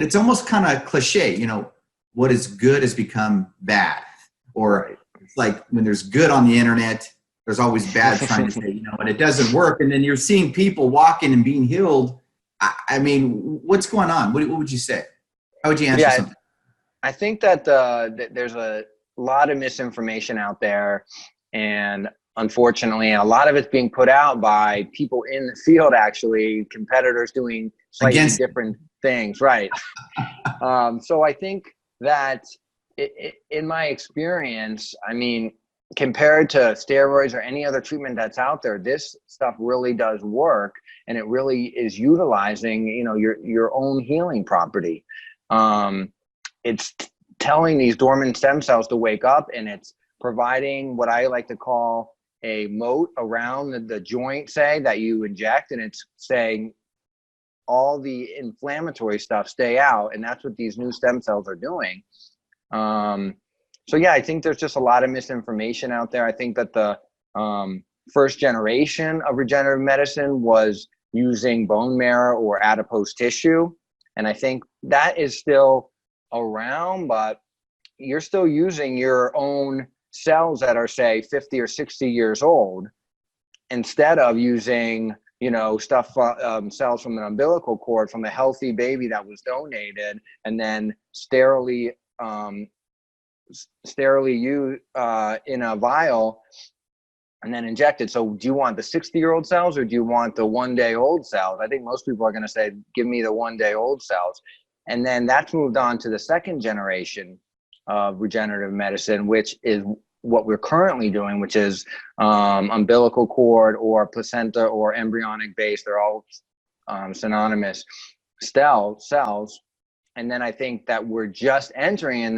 it's almost kind of cliche, you know, what is good has become bad. Or it's like when there's good on the internet, there's always bad trying to say, you know, and it doesn't work. And then you're seeing people walking and being healed. I mean, what's going on? What would you say? How would you answer something? I think that there's a lot of misinformation out there, and unfortunately, a lot of it's being put out by people in the field, actually, competitors doing slightly different things, right? So I think that in my experience, I mean, compared to steroids or any other treatment that's out there, this stuff really does work, and it really is utilizing, you know, your own healing property. It's telling these dormant stem cells to wake up, and it's providing what I like to call a moat around the joint, say, that you inject, and it's saying all the inflammatory stuff stay out, and that's what these new stem cells are doing. So yeah, I think there's just a lot of misinformation out there. I think that the first generation of regenerative medicine was using bone marrow or adipose tissue, and I think that is still around, but you're still using your own cells that are, say, 50 or 60 years old, instead of using, you know, cells from an umbilical cord from a healthy baby that was donated and then sterilely used in a vial and then injected. So do you want the 60-year-old cells, or do you want the one-day-old cells? I think most people are going to say, give me the one-day-old cells. And then that's moved on to the second generation of regenerative medicine, which is what we're currently doing, which is umbilical cord or placenta or embryonic base. They're all synonymous cells. And then I think that we're just entering in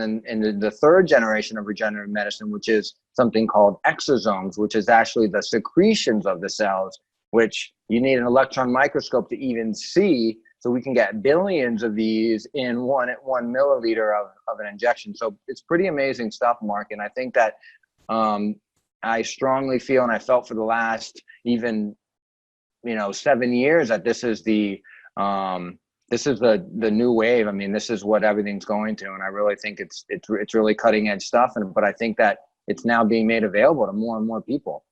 the third generation of regenerative medicine, which is something called exosomes, which is actually the secretions of the cells, which you need an electron microscope to even see. So we can get billions of these in one milliliter of an injection. So it's pretty amazing stuff, Mark. And I think that I strongly feel, and I felt for the last even, 7 years, that this is the new wave. I mean, this is what everything's going to, and I really think it's really cutting edge stuff. But I think that it's now being made available to more and more people.